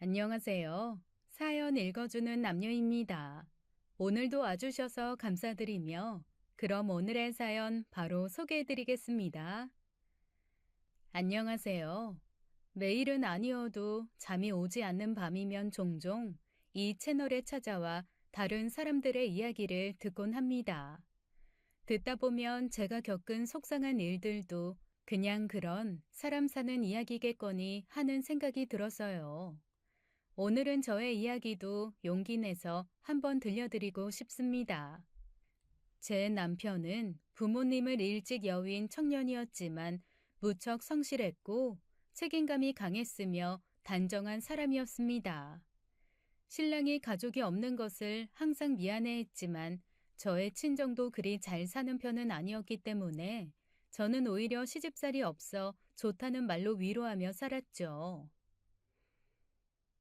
안녕하세요. 사연 읽어주는 남녀입니다. 오늘도 와주셔서 감사드리며, 그럼 오늘의 사연 바로 소개해드리겠습니다. 안녕하세요. 매일은 아니어도 잠이 오지 않는 밤이면 종종 이 채널에 찾아와 다른 사람들의 이야기를 듣곤 합니다. 듣다 보면 제가 겪은 속상한 일들도 그냥 그런 사람 사는 이야기겠거니 하는 생각이 들었어요. 오늘은 저의 이야기도 용기 내서 한번 들려드리고 싶습니다. 제 남편은 부모님을 일찍 여윈 청년이었지만 무척 성실했고 책임감이 강했으며 단정한 사람이었습니다. 신랑이 가족이 없는 것을 항상 미안해했지만 저의 친정도 그리 잘 사는 편은 아니었기 때문에 저는 오히려 시집살이 없어 좋다는 말로 위로하며 살았죠.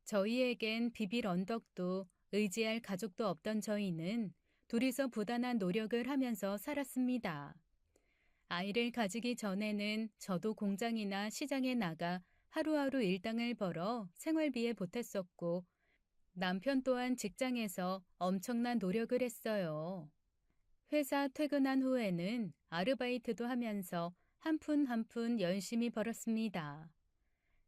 저희에겐 비빌 언덕도 의지할 가족도 없던 저희는 둘이서 부단한 노력을 하면서 살았습니다. 아이를 가지기 전에는 저도 공장이나 시장에 나가 하루하루 일당을 벌어 생활비에 보탰었고 남편 또한 직장에서 엄청난 노력을 했어요. 회사 퇴근한 후에는 아르바이트도 하면서 한 푼 한 푼 열심히 벌었습니다.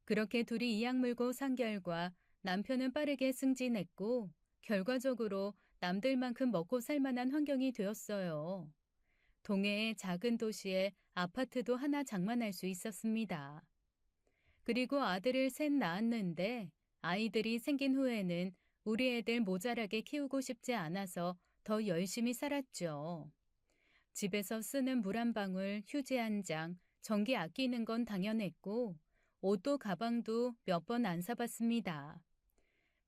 그렇게 둘이 이악 물고 산 결과 남편은 빠르게 승진했고 결과적으로 남들만큼 먹고 살 만한 환경이 되었어요. 동해의 작은 도시에 아파트도 하나 장만할 수 있었습니다. 그리고 아들을 셋 낳았는데 아이들이 생긴 후에는 우리 애들 모자라게 키우고 싶지 않아서 더 열심히 살았죠. 집에서 쓰는 물 한 방울, 휴지 한 장, 전기 아끼는 건 당연했고 옷도 가방도 몇 번 안 사봤습니다.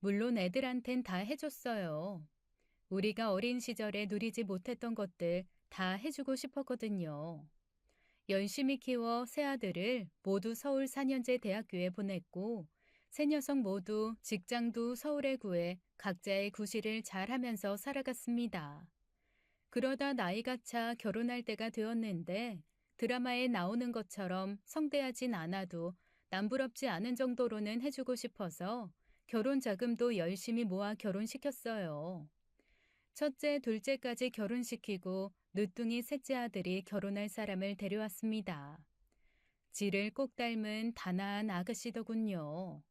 물론 애들한텐 다 해줬어요. 우리가 어린 시절에 누리지 못했던 것들 다 해주고 싶었거든요. 열심히 키워 세 아들을 모두 서울 4년제 대학교에 보냈고 세 녀석 모두 직장도 서울에 구해 각자의 구실을 잘 하면서 살아갔습니다. 그러다 나이가 차 결혼할 때가 되었는데 드라마에 나오는 것처럼 성대하진 않아도 남부럽지 않은 정도로는 해주고 싶어서 결혼 자금도 열심히 모아 결혼시켰어요. 첫째, 둘째까지 결혼시키고 늦둥이 셋째 아들이 결혼할 사람을 데려왔습니다. 지를 꼭 닮은 단아한 아가씨더군요.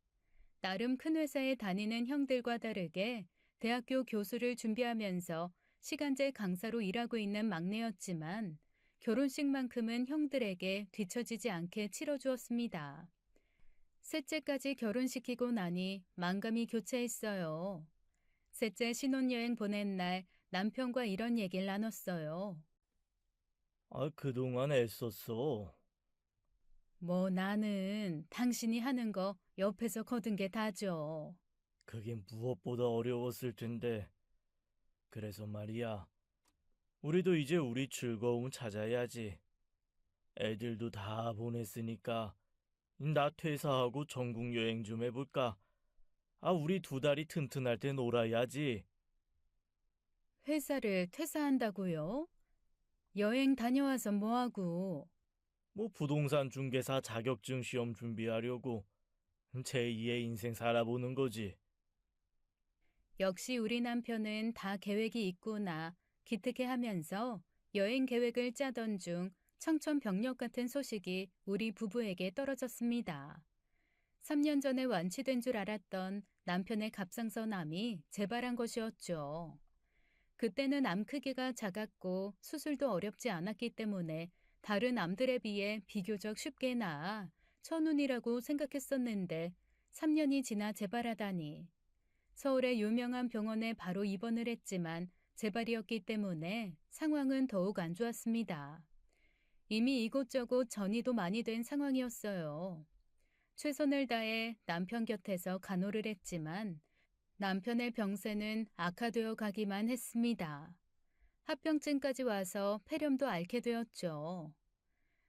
나름 큰 회사에 다니는 형들과 다르게 대학교 교수를 준비하면서 시간제 강사로 일하고 있는 막내였지만 결혼식만큼은 형들에게 뒤처지지 않게 치러주었습니다. 셋째까지 결혼시키고 나니 만감이 교차했어요. 셋째 신혼여행 보낸 날 남편과 이런 얘기를 나눴어요. 그동안 애썼어. 뭐 나는 당신이 하는 거 옆에서 거둔 게 다죠. 그게 무엇보다 어려웠을 텐데. 그래서 말이야. 우리도 이제 우리 즐거움 찾아야지. 애들도 다 보냈으니까 나 퇴사하고 전국 여행 좀 해볼까? 우리 두 다리 튼튼할 때 놀아야지. 회사를 퇴사한다고요? 여행 다녀와서 뭐하고? 뭐 부동산 중개사 자격증 시험 준비하려고 제2의 인생 살아보는 거지. 역시 우리 남편은 다 계획이 있구나 기특해하면서 여행 계획을 짜던 중 청천벽력 같은 소식이 우리 부부에게 떨어졌습니다. 3년 전에 완치된 줄 알았던 남편의 갑상선암이 재발한 것이었죠. 그때는 암 크기가 작았고 수술도 어렵지 않았기 때문에 다른 암들에 비해 비교적 쉽게 나아 천운이라고 생각했었는데 3년이 지나 재발하다니. 서울의 유명한 병원에 바로 입원을 했지만 재발이었기 때문에 상황은 더욱 안 좋았습니다. 이미 이곳저곳 전이도 많이 된 상황이었어요. 최선을 다해 남편 곁에서 간호를 했지만 남편의 병세는 악화되어 가기만 했습니다. 합병증까지 와서 폐렴도 앓게 되었죠.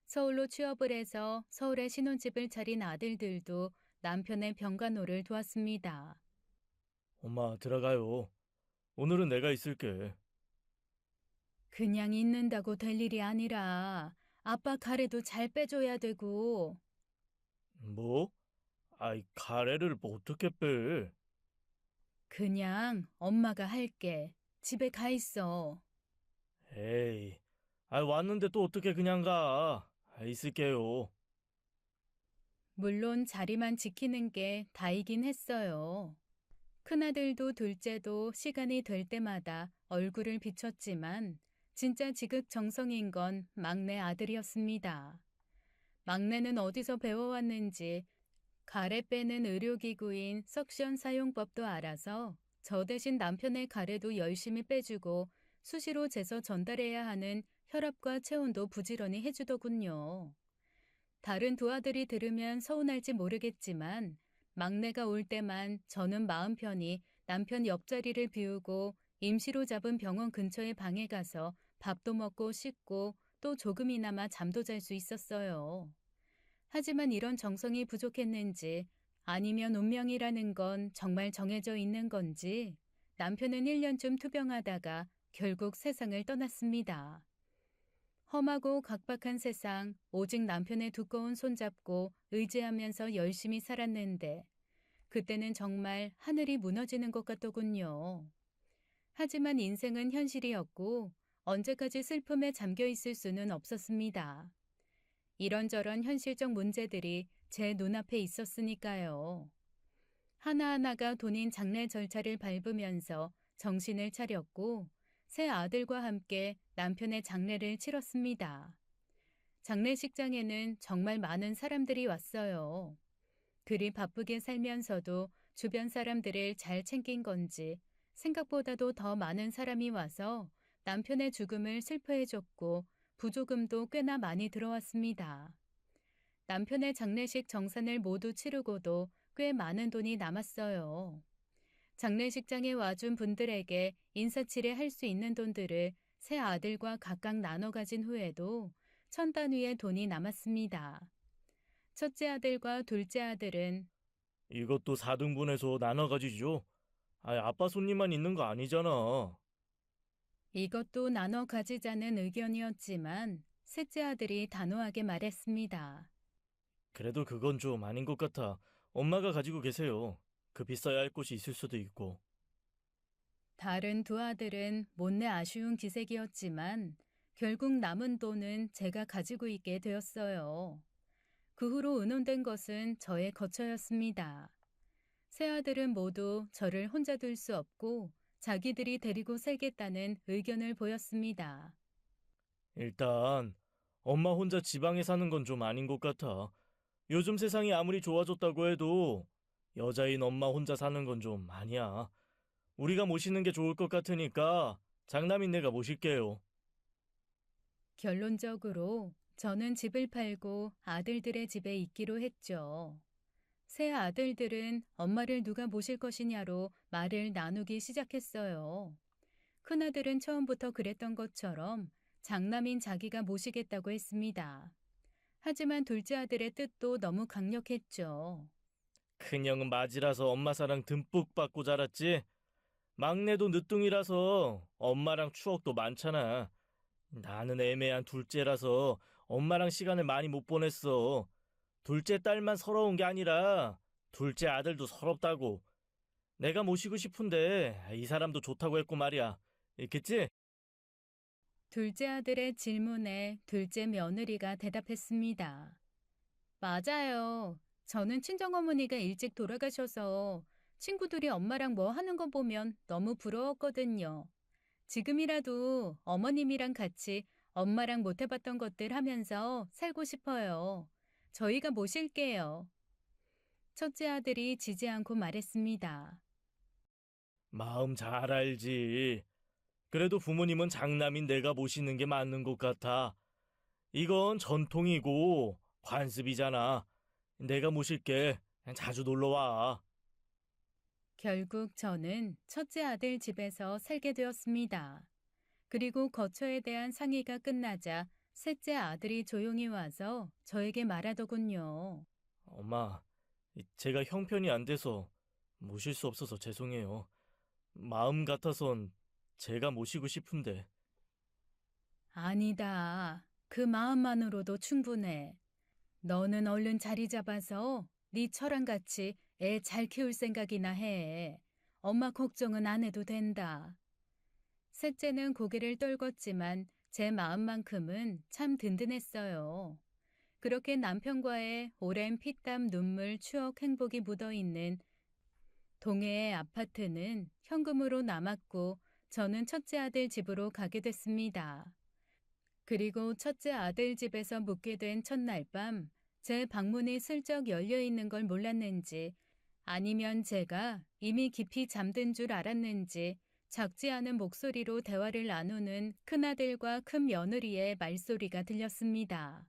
서울로 취업을 해서 서울에 신혼집을 차린 아들들도 남편의 병간호를 도왔습니다. 엄마, 들어가요. 오늘은 내가 있을게. 그냥 있는다고 될 일이 아니라 아빠 가래도 잘 빼줘야 되고. 뭐? 아이, 가래를 뭐 어떻게 빼? 그냥 엄마가 할게. 집에 가 있어. 에이, 왔는데 또 어떻게 그냥 가? 있을게요. 물론 자리만 지키는 게 다이긴 했어요. 큰아들도 둘째도 시간이 될 때마다 얼굴을 비췄지만 진짜 지극정성인 건 막내 아들이었습니다. 막내는 어디서 배워왔는지 가래 빼는 의료기구인 석션 사용법도 알아서 저 대신 남편의 가래도 열심히 빼주고 수시로 재서 전달해야 하는 혈압과 체온도 부지런히 해주더군요. 다른 두 아들이 들으면 서운할지 모르겠지만 막내가 올 때만 저는 마음 편히 남편 옆자리를 비우고 임시로 잡은 병원 근처의 방에 가서 밥도 먹고 씻고 또 조금이나마 잠도 잘 수 있었어요. 하지만 이런 정성이 부족했는지 아니면 운명이라는 건 정말 정해져 있는 건지 남편은 1년쯤 투병하다가 결국 세상을 떠났습니다. 험하고 각박한 세상, 오직 남편의 두꺼운 손잡고 의지하면서 열심히 살았는데 그때는 정말 하늘이 무너지는 것 같더군요. 하지만 인생은 현실이었고 언제까지 슬픔에 잠겨 있을 수는 없었습니다. 이런저런 현실적 문제들이 제 눈앞에 있었으니까요. 하나하나가 돈인 장례 절차를 밟으면서 정신을 차렸고 새 아들과 함께 남편의 장례를 치렀습니다. 장례식장에는 정말 많은 사람들이 왔어요. 그리 바쁘게 살면서도 주변 사람들을 잘 챙긴 건지 생각보다도 더 많은 사람이 와서 남편의 죽음을 슬퍼해줬고 부조금도 꽤나 많이 들어왔습니다. 남편의 장례식 정산을 모두 치르고도 꽤 많은 돈이 남았어요. 장례식장에 와준 분들에게 인사치레 할 수 있는 돈들을 세 아들과 각각 나눠 가진 후에도 1,000단위의 돈이 남았습니다. 첫째 아들과 둘째 아들은 이것도 4등분해서 나눠 가지죠. 아빠 손님만 있는 거 아니잖아. 이것도 나눠 가지자는 의견이었지만 셋째 아들이 단호하게 말했습니다. 그래도 그건 좀 아닌 것 같아. 엄마가 가지고 계세요. 그 비싸야 할 곳이 있을 수도 있고. 다른 두 아들은 못내 아쉬운 기색이었지만 결국 남은 돈은 제가 가지고 있게 되었어요. 그 후로 의논된 것은 저의 거처였습니다. 세 아들은 모두 저를 혼자 둘 수 없고 자기들이 데리고 살겠다는 의견을 보였습니다. 일단 엄마 혼자 지방에 사는 건 좀 아닌 것 같아. 요즘 세상이 아무리 좋아졌다고 해도 여자인 엄마 혼자 사는 건 좀 아니야. 우리가 모시는 게 좋을 것 같으니까 장남인 내가 모실게요. 결론적으로 저는 집을 팔고 아들들의 집에 있기로 했죠. 세 아들들은 엄마를 누가 모실 것이냐로 말을 나누기 시작했어요. 큰아들은 처음부터 그랬던 것처럼 장남인 자기가 모시겠다고 했습니다. 하지만 둘째 아들의 뜻도 너무 강력했죠. 큰형은 맞이라서 엄마 사랑 듬뿍 받고 자랐지. 막내도 늦둥이라서 엄마랑 추억도 많잖아. 나는 애매한 둘째라서 엄마랑 시간을 많이 못 보냈어. 둘째 딸만 서러운 게 아니라 둘째 아들도 서럽다고. 내가 모시고 싶은데 이 사람도 좋다고 했고 말이야. 있겠지? 둘째 아들의 질문에 둘째 며느리가 대답했습니다. 맞아요. 저는 친정어머니가 일찍 돌아가셔서 친구들이 엄마랑 뭐 하는 거 보면 너무 부러웠거든요. 지금이라도 어머님이랑 같이 엄마랑 못 해봤던 것들 하면서 살고 싶어요. 저희가 모실게요. 첫째 아들이 지지 않고 말했습니다. 마음 잘 알지. 그래도 부모님은 장남인 내가 모시는 게 맞는 것 같아. 이건 전통이고 관습이잖아. 내가 모실게. 자주 놀러 와. 결국 저는 첫째 아들 집에서 살게 되었습니다. 그리고 거처에 대한 상의가 끝나자 셋째 아들이 조용히 와서 저에게 말하더군요. 엄마, 제가 형편이 안 돼서 모실 수 없어서 죄송해요. 마음 같아선 제가 모시고 싶은데. 아니다. 그 마음만으로도 충분해. 너는 얼른 자리 잡아서 니처랑 같이 애 잘 키울 생각이나 해. 엄마 걱정은 안 해도 된다. 셋째는 고개를 떨궜지만 제 마음만큼은 참 든든했어요. 그렇게 남편과의 오랜 피땀, 눈물, 추억, 행복이 묻어있는 동해의 아파트는 현금으로 남았고 저는 첫째 아들 집으로 가게 됐습니다. 그리고 첫째 아들 집에서 묵게 된 첫날 밤, 제 방문이 슬쩍 열려 있는 걸 몰랐는지 아니면 제가 이미 깊이 잠든 줄 알았는지 작지 않은 목소리로 대화를 나누는 큰아들과 큰며느리의 말소리가 들렸습니다.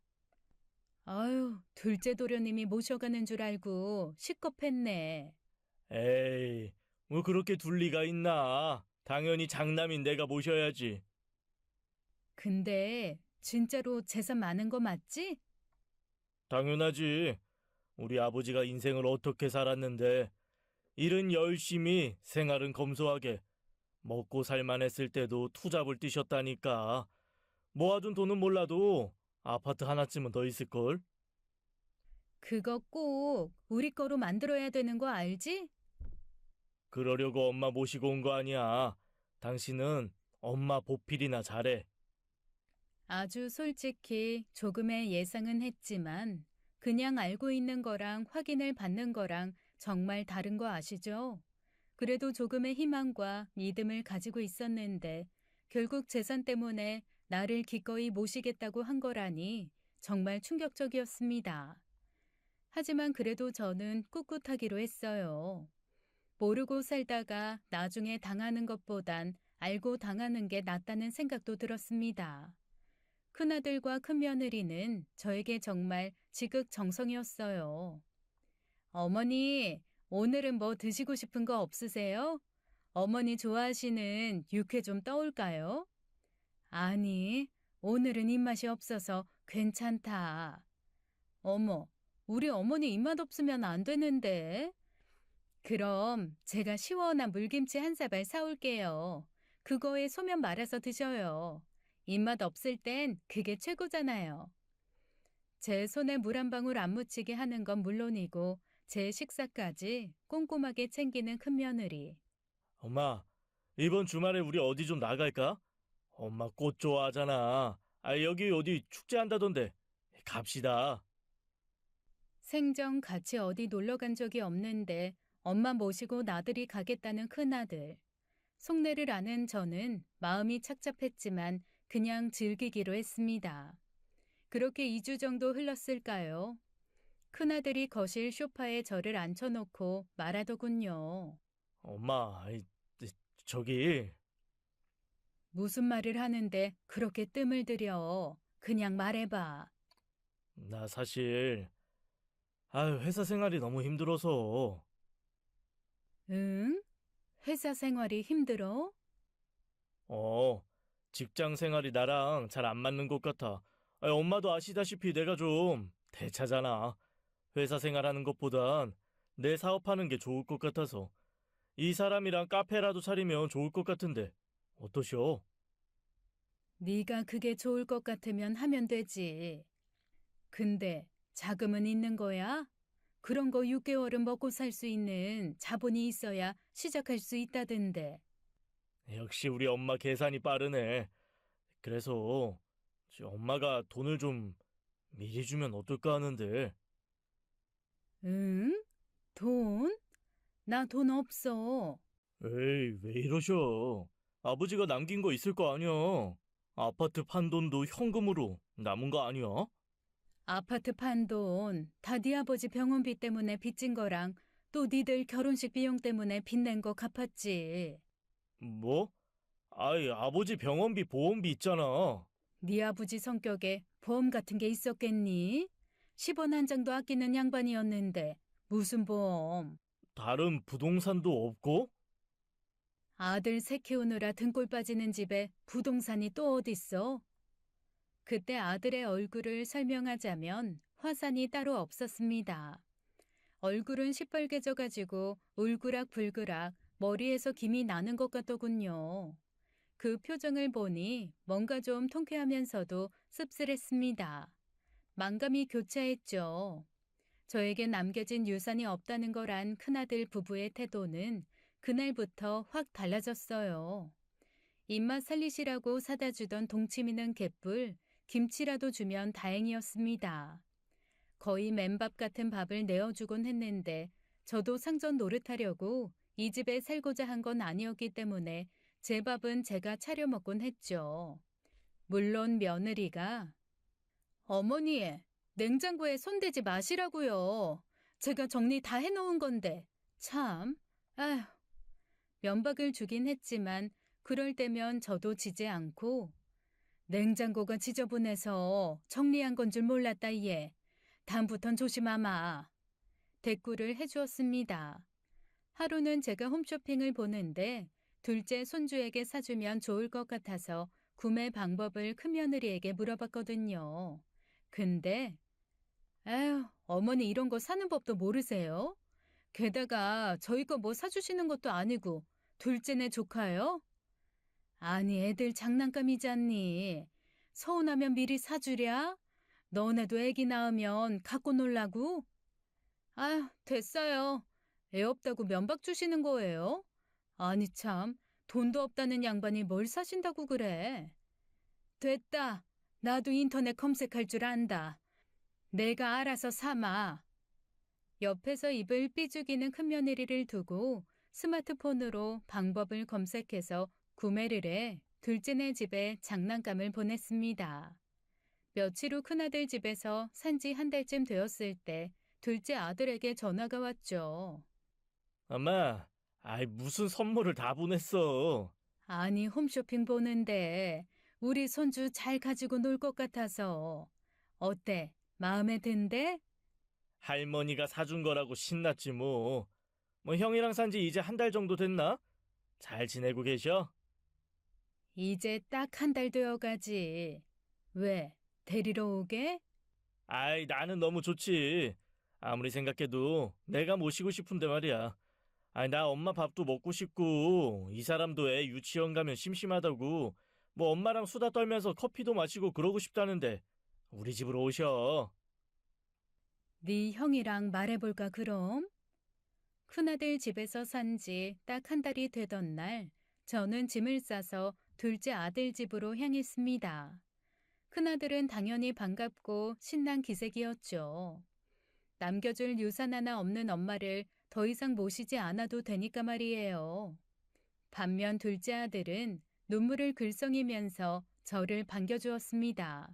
아유, 둘째 도련님이 모셔가는 줄 알고 식겁했네. 에이, 뭐 그렇게 둘 리가 있나? 당연히 장남인 내가 모셔야지. 근데 진짜로 재산 많은 거 맞지? 당연하지. 우리 아버지가 인생을 어떻게 살았는데, 일은 열심히, 생활은 검소하게, 먹고 살만 했을 때도 투잡을 뛰셨다니까. 모아둔 돈은 몰라도 아파트 하나쯤은 더 있을걸? 그거 꼭 우리 거로 만들어야 되는 거 알지? 그러려고 엄마 모시고 온 거 아니야. 당신은 엄마 보필이나 잘해. 아주 솔직히 조금의 예상은 했지만 그냥 알고 있는 거랑 확인을 받는 거랑 정말 다른 거 아시죠? 그래도 조금의 희망과 믿음을 가지고 있었는데 결국 재산 때문에 나를 기꺼이 모시겠다고 한 거라니 정말 충격적이었습니다. 하지만 그래도 저는 꿋꿋하기로 했어요. 모르고 살다가 나중에 당하는 것보단 알고 당하는 게 낫다는 생각도 들었습니다. 큰아들과 큰며느리는 저에게 정말 지극정성이었어요. 어머니, 오늘은 뭐 드시고 싶은 거 없으세요? 어머니 좋아하시는 육회 좀 떠올까요? 아니, 오늘은 입맛이 없어서 괜찮다. 어머, 우리 어머니 입맛 없으면 안 되는데. 그럼 제가 시원한 물김치 한 사발 사올게요. 그거에 소면 말아서 드셔요. 입맛 없을 땐 그게 최고잖아요. 제 손에 물 한 방울 안 묻히게 하는 건 물론이고 제 식사까지 꼼꼼하게 챙기는 큰며느리. 엄마, 이번 주말에 우리 어디 좀 나갈까? 엄마 꽃 좋아하잖아. 아, 여기 어디 축제한다던데. 갑시다. 생전 같이 어디 놀러 간 적이 없는데 엄마 모시고 나들이 가겠다는 큰아들. 속내를 아는 저는 마음이 착잡했지만 그냥 즐기기로 했습니다. 그렇게 2주 정도 흘렀을까요? 큰아들이 거실 소파에 저를 앉혀놓고 말하더군요. 엄마, 저기, 무슨 말을 하는데 그렇게 뜸을 들여. 그냥 말해봐. 나 사실, 회사 생활이 너무 힘들어서. 응? 회사 생활이 힘들어? 어, 직장 생활이 나랑 잘 안 맞는 것 같아. 엄마도 아시다시피 내가 좀 대차잖아. 회사 생활하는 것보단 내 사업하는 게 좋을 것 같아서. 이 사람이랑 카페라도 차리면 좋을 것 같은데. 어떠셔? 네가 그게 좋을 것 같으면 하면 되지. 근데 자금은 있는 거야? 그런 거 6개월은 먹고 살 수 있는 자본이 있어야 시작할 수 있다던데. 역시 우리 엄마 계산이 빠르네. 그래서 엄마가 돈을 좀 미리 주면 어떨까 하는데. 응? 돈? 나 돈 없어. 에이, 왜 이러셔? 아버지가 남긴 거 있을 거 아니야. 아파트 판 돈도 현금으로 남은 거 아니야? 아파트 판 돈 다 네 아버지 병원비 때문에 빚진 거랑 또 니들 결혼식 비용 때문에 빚낸 거 갚았지. 뭐? 아이, 아버지 병원비, 보험비 있잖아. 네 아버지 성격에 보험 같은 게 있었겠니? 10원 한 장도 아끼는 양반이었는데 무슨 보험? 다른 부동산도 없고? 아들 새 키우느라 등골 빠지는 집에 부동산이 또 어딨어? 그때 아들의 얼굴을 설명하자면 화산이 따로 없었습니다. 얼굴은 시뻘개져가지고 울그락불그락 머리에서 김이 나는 것 같더군요. 그 표정을 보니 뭔가 좀 통쾌하면서도 씁쓸했습니다. 만감이 교차했죠. 저에게 남겨진 유산이 없다는 거란 큰아들 부부의 태도는 그날부터 확 달라졌어요. 입맛 살리시라고 사다 주던 동치미는 개뿔, 김치라도 주면 다행이었습니다. 거의 맨밥 같은 밥을 내어주곤 했는데 저도 상전 노릇하려고 이 집에 살고자 한 건 아니었기 때문에 제 밥은 제가 차려 먹곤 했죠. 물론 며느리가 어머니, 냉장고에 손대지 마시라고요. 제가 정리 다 해놓은 건데. 참, 아휴. 면박을 주긴 했지만 그럴 때면 저도 지지 않고 냉장고가 지저분해서 정리한 건 줄 몰랐다 얘. 다음부턴 조심하마. 대꾸를 해주었습니다. 하루는 제가 홈쇼핑을 보는데 둘째 손주에게 사주면 좋을 것 같아서 구매 방법을 큰며느리에게 물어봤거든요. 근데 에휴, 어머니 이런 거 사는 법도 모르세요? 게다가 저희 거 뭐 사주시는 것도 아니고 둘째네 조카요? 아니 애들 장난감이잖니. 서운하면 미리 사주랴? 너네도 애기 낳으면 갖고 놀라고? 아휴, 됐어요. 애 없다고 면박 주시는 거예요? 아니 참, 돈도 없다는 양반이 뭘 사신다고 그래. 됐다. 나도 인터넷 검색할 줄 안다. 내가 알아서 사마. 옆에서 입을 삐죽이는 큰며느리를 두고 스마트폰으로 방법을 검색해서 구매를 해 둘째네 집에 장난감을 보냈습니다. 며칠 후 큰아들 집에서 산지 한 달쯤 되었을 때 둘째 아들에게 전화가 왔죠. 엄마, 아이, 무슨 선물을 다 보냈어. 아니 홈쇼핑 보는데 우리 손주 잘 가지고 놀 것 같아서. 어때? 마음에 든대? 할머니가 사준 거라고 신났지 뭐. 뭐 형이랑 산지 이제 한 달 정도 됐나? 잘 지내고 계셔? 이제 딱 한 달 되어가지. 왜? 데리러 오게? 아이, 나는 너무 좋지. 아무리 생각해도 내가 모시고 싶은데 말이야. 아이, 나 엄마 밥도 먹고 싶고, 이 사람도 애 유치원 가면 심심하다고, 뭐 엄마랑 수다 떨면서 커피도 마시고 그러고 싶다는데, 우리 집으로 오셔. 네 형이랑 말해볼까 그럼? 큰아들 집에서 산 지 딱 한 달이 되던 날, 저는 짐을 싸서 둘째 아들 집으로 향했습니다. 큰아들은 당연히 반갑고 신난 기색이었죠. 남겨줄 유산 하나 없는 엄마를 더 이상 모시지 않아도 되니까 말이에요. 반면 둘째 아들은 눈물을 글썽이면서 저를 반겨주었습니다.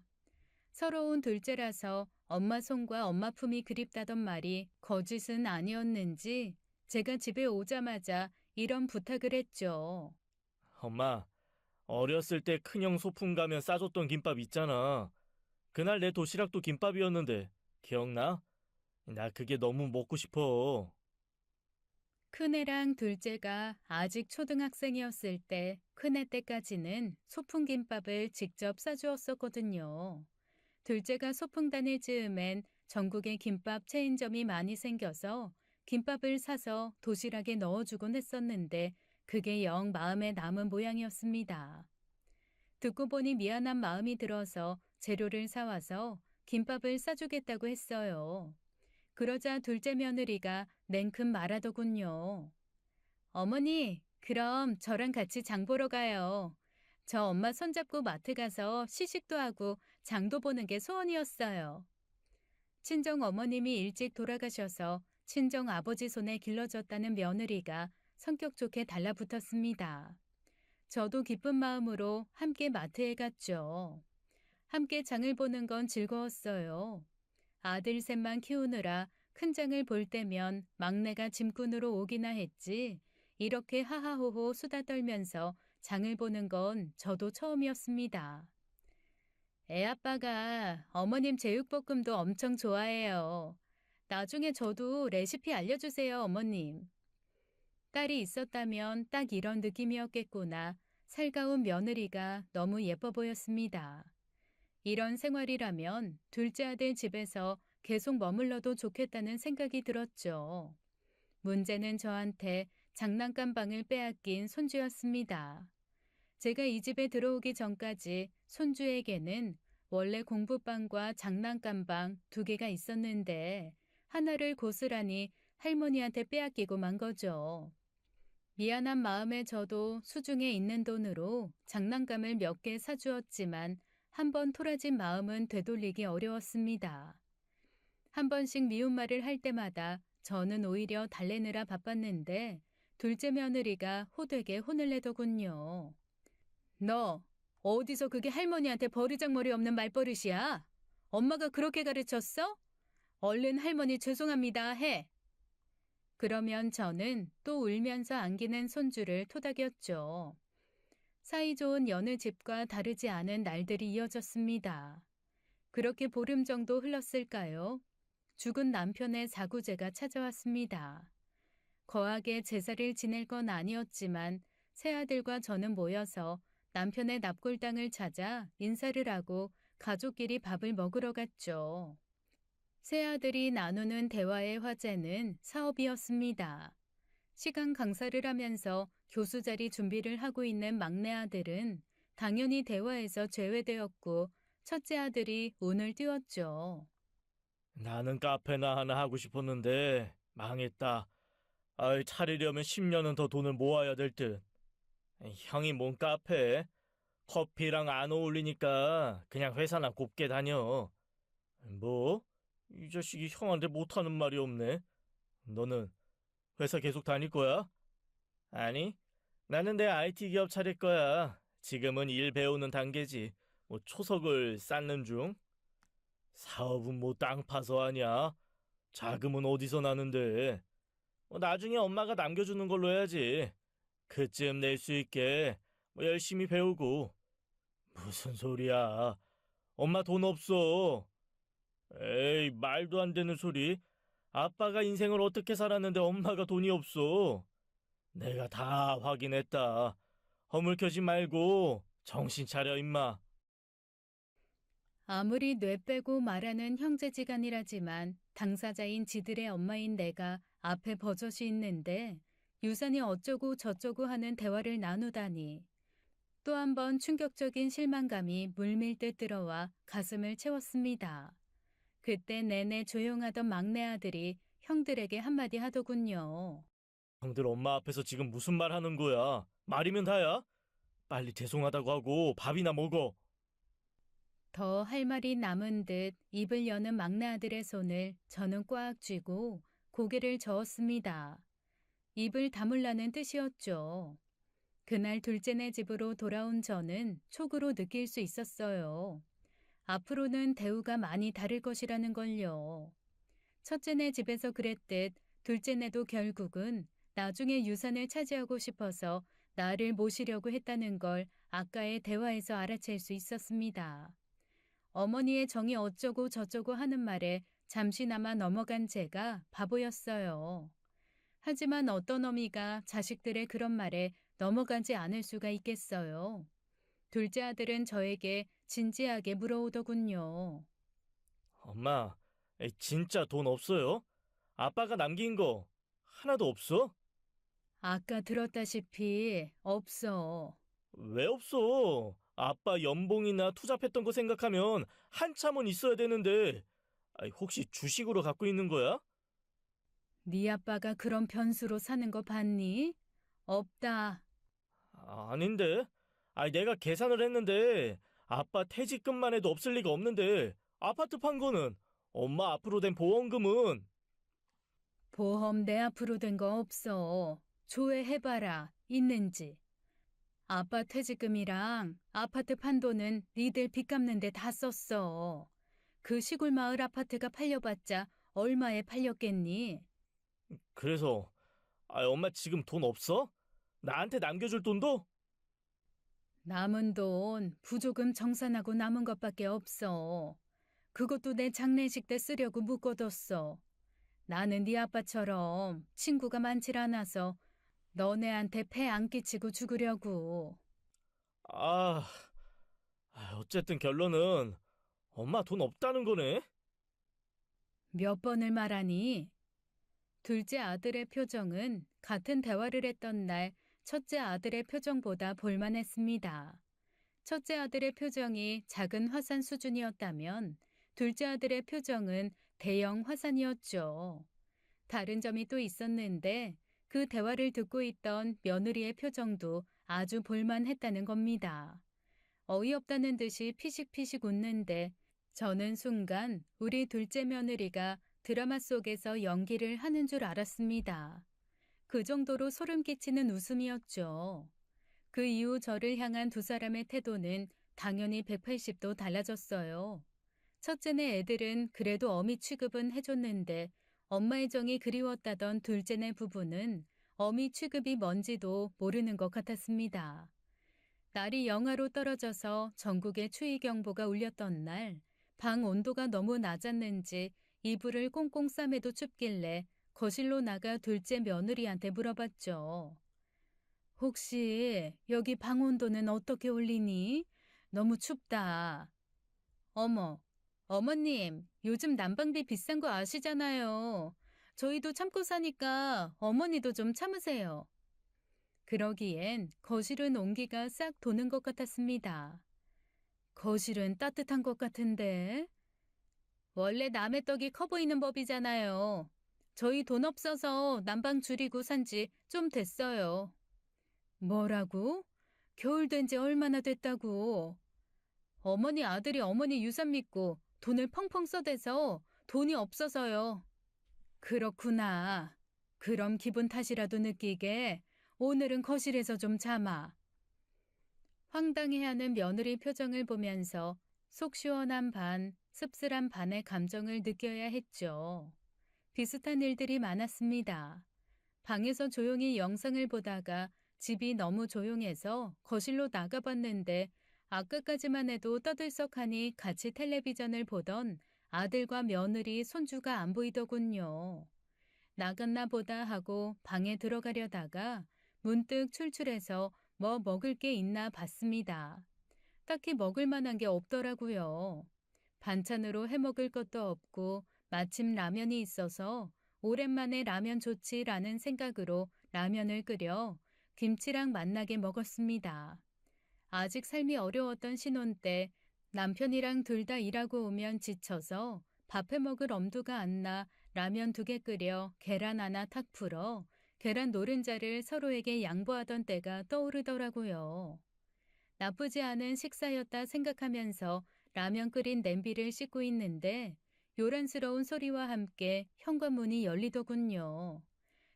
서러운 둘째라서 엄마 손과 엄마 품이 그립다던 말이 거짓은 아니었는지 제가 집에 오자마자 이런 부탁을 했죠. 엄마, 어렸을 때 큰형 소풍 가면 싸줬던 김밥 있잖아. 그날 내 도시락도 김밥이었는데, 기억나? 나 그게 너무 먹고 싶어. 큰애랑 둘째가 아직 초등학생이었을 때 큰애 때까지는 소풍김밥을 직접 싸주었었거든요. 둘째가 소풍 다닐 즈음엔 전국에 김밥 체인점이 많이 생겨서 김밥을 사서 도시락에 넣어주곤 했었는데 그게 영 마음에 남은 모양이었습니다. 듣고 보니 미안한 마음이 들어서 재료를 사와서 김밥을 싸주겠다고 했어요. 그러자 둘째 며느리가 냉큼 말하더군요. 어머니, 그럼 저랑 같이 장 보러 가요. 저 엄마 손잡고 마트 가서 시식도 하고 장도 보는 게 소원이었어요. 친정 어머님이 일찍 돌아가셔서 친정 아버지 손에 길러졌다는 며느리가 성격 좋게 달라붙었습니다. 저도 기쁜 마음으로 함께 마트에 갔죠. 함께 장을 보는 건 즐거웠어요. 아들 셋만 키우느라 큰 장을 볼 때면 막내가 짐꾼으로 오기나 했지 이렇게 하하호호 수다 떨면서 장을 보는 건 저도 처음이었습니다. 애아빠가 어머님 제육볶음도 엄청 좋아해요. 나중에 저도 레시피 알려주세요, 어머님. 딸이 있었다면 딱 이런 느낌이었겠구나. 살가운 며느리가 너무 예뻐 보였습니다. 이런 생활이라면 둘째 아들 집에서 계속 머물러도 좋겠다는 생각이 들었죠. 문제는 저한테 장난감 방을 빼앗긴 손주였습니다. 제가 이 집에 들어오기 전까지 손주에게는 원래 공부방과 장난감 방 두 개가 있었는데 하나를 고스란히 할머니한테 빼앗기고 만 거죠. 미안한 마음에 저도 수중에 있는 돈으로 장난감을 몇 개 사주었지만 한 번 토라진 마음은 되돌리기 어려웠습니다. 한 번씩 미운 말을 할 때마다 저는 오히려 달래느라 바빴는데 둘째 며느리가 호되게 혼을 내더군요. 너 어디서 그게 할머니한테 버르장머리 없는 말버릇이야? 엄마가 그렇게 가르쳤어? 얼른 할머니 죄송합니다 해. 그러면 저는 또 울면서 안기는 손주를 토닥였죠. 사이좋은 여느 집과 다르지 않은 날들이 이어졌습니다. 그렇게 보름 정도 흘렀을까요? 죽은 남편의 사구제가 찾아왔습니다. 거하게 제사를 지낼 건 아니었지만 새아들과 저는 모여서 남편의 납골당을 찾아 인사를 하고 가족끼리 밥을 먹으러 갔죠. 새아들이 나누는 대화의 화제는 사업이었습니다. 시간 강사를 하면서 교수 자리 준비를 하고 있는 막내 아들은 당연히 대화에서 제외되었고 첫째 아들이 운을 띄웠죠. 나는 카페나 하나 하고 싶었는데 망했다. 아이, 차리려면 10년은 더 돈을 모아야 될 듯. 형이 뭔 카페? 커피랑 안 어울리니까 그냥 회사나 곱게 다녀. 뭐? 이 자식이 형한테 못하는 말이 없네. 너는 회사 계속 다닐 거야? 아니, 나는 내 IT 기업 차릴 거야. 지금은 일 배우는 단계지. 뭐 초석을 쌓는 중. 사업은 뭐 땅 파서 하냐? 자금은 어디서 나는데? 나중에 엄마가 남겨주는 걸로 해야지. 그쯤 낼 수 있게 뭐 열심히 배우고. 무슨 소리야? 엄마 돈 없어. 에이, 말도 안 되는 소리. 아빠가 인생을 어떻게 살았는데 엄마가 돈이 없어. 내가 다 확인했다. 허물켜지 말고 정신 차려 임마. 아무리 뇌 빼고 말하는 형제지간이라지만 당사자인 지들의 엄마인 내가 앞에 버젓이 있는데 유산이 어쩌고 저쩌고 하는 대화를 나누다니. 또 한 번 충격적인 실망감이 물밀듯 들어와 가슴을 채웠습니다. 그때 내내 조용하던 막내 아들이 형들에게 한마디 하더군요. 형들 엄마 앞에서 지금 무슨 말 하는 거야? 말이면 다야? 빨리 죄송하다고 하고 밥이나 먹어. 더 할 말이 남은 듯 입을 여는 막내 아들의 손을 저는 꽉 쥐고 고개를 저었습니다. 입을 다물라는 뜻이었죠. 그날 둘째네 집으로 돌아온 저는 촉으로 느낄 수 있었어요. 앞으로는 대우가 많이 다를 것이라는 걸요. 첫째네 집에서 그랬듯 둘째네도 결국은 나중에 유산을 차지하고 싶어서 나를 모시려고 했다는 걸 아까의 대화에서 알아챌 수 있었습니다. 어머니의 정이 어쩌고 저쩌고 하는 말에 잠시나마 넘어간 제가 바보였어요. 하지만 어떤 어미가 자식들의 그런 말에 넘어가지 않을 수가 있겠어요. 둘째 아들은 저에게 진지하게 물어오더군요. 엄마, 진짜 돈 없어요? 아빠가 남긴 거 하나도 없어? 아까 들었다시피 없어. 왜 없어? 아빠 연봉이나 투잡했던 거 생각하면 한참은 있어야 되는데, 혹시 주식으로 갖고 있는 거야? 네 아빠가 그런 변수로 사는 거 봤니? 없다. 아닌데. 내가 계산을 했는데 아빠 퇴직금만 해도 없을 리가 없는데 아파트 판 거는 엄마 앞으로 된 보험금은 보험 내 앞으로 된 거 없어. 조회해봐라. 있는지. 아빠 퇴직금이랑 아파트 판 돈은 니들 빚 갚는데 다 썼어. 그 시골 마을 아파트가 팔려봤자 얼마에 팔렸겠니? 그래서 엄마 지금 돈 없어? 나한테 남겨줄 돈도? 남은 돈 부조금 정산하고 남은 것밖에 없어. 그것도 내 장례식 때 쓰려고 묶어뒀어. 나는 네 아빠처럼 친구가 많질 않아서 너네한테 폐 안 끼치고 죽으려고. 아, 어쨌든 결론은 엄마 돈 없다는 거네. 몇 번을 말하니? 둘째 아들의 표정은 같은 대화를 했던 날 첫째 아들의 표정보다 볼만했습니다. 첫째 아들의 표정이 작은 화산 수준이었다면 둘째 아들의 표정은 대형 화산이었죠. 다른 점이 또 있었는데 그 대화를 듣고 있던 며느리의 표정도 아주 볼만했다는 겁니다. 어이없다는 듯이 피식피식 웃는데 저는 순간 우리 둘째 며느리가 드라마 속에서 연기를 하는 줄 알았습니다. 그 정도로 소름 끼치는 웃음이었죠. 그 이후 저를 향한 두 사람의 태도는 당연히 180도 달라졌어요. 첫째네 애들은 그래도 어미 취급은 해줬는데 엄마의 정이 그리웠다던 둘째네 부부는 어미 취급이 뭔지도 모르는 것 같았습니다. 날이 영하로 떨어져서 전국에 추위경보가 울렸던 날, 방 온도가 너무 낮았는지 이불을 꽁꽁 싸매도 춥길래 거실로 나가 둘째 며느리한테 물어봤죠. 혹시 여기 방 온도는 어떻게 올리니? 너무 춥다. 어머, 어머님, 요즘 난방비 비싼 거 아시잖아요. 저희도 참고 사니까 어머니도 좀 참으세요. 그러기엔 거실은 온기가 싹 도는 것 같았습니다. 거실은 따뜻한 것 같은데? 원래 남의 떡이 커 보이는 법이잖아요. 저희 돈 없어서 난방 줄이고 산지 좀 됐어요. 뭐라고? 겨울 된 지 얼마나 됐다고? 어머니 아들이 어머니 유산 믿고 돈을 펑펑 써대서 돈이 없어서요. 그렇구나. 그럼 기분 탓이라도 느끼게 오늘은 거실에서 좀 참아. 황당해하는 며느리 표정을 보면서 속 시원한 반, 씁쓸한 반의 감정을 느껴야 했죠. 비슷한 일들이 많았습니다. 방에서 조용히 영상을 보다가 집이 너무 조용해서 거실로 나가봤는데 아까까지만 해도 떠들썩하니 같이 텔레비전을 보던 아들과 며느리, 손주가 안 보이더군요. 나갔나 보다 하고 방에 들어가려다가 문득 출출해서 뭐 먹을 게 있나 봤습니다. 딱히 먹을 만한 게 없더라고요. 반찬으로 해먹을 것도 없고 마침 라면이 있어서 오랜만에 라면 좋지라는 생각으로 라면을 끓여 김치랑 맛나게 먹었습니다. 아직 삶이 어려웠던 신혼 때 남편이랑 둘 다 일하고 오면 지쳐서 밥해 먹을 엄두가 안 나 라면 2개 끓여 계란 하나 탁 풀어 계란 노른자를 서로에게 양보하던 때가 떠오르더라고요. 나쁘지 않은 식사였다 생각하면서 라면 끓인 냄비를 씻고 있는데 요란스러운 소리와 함께 현관문이 열리더군요.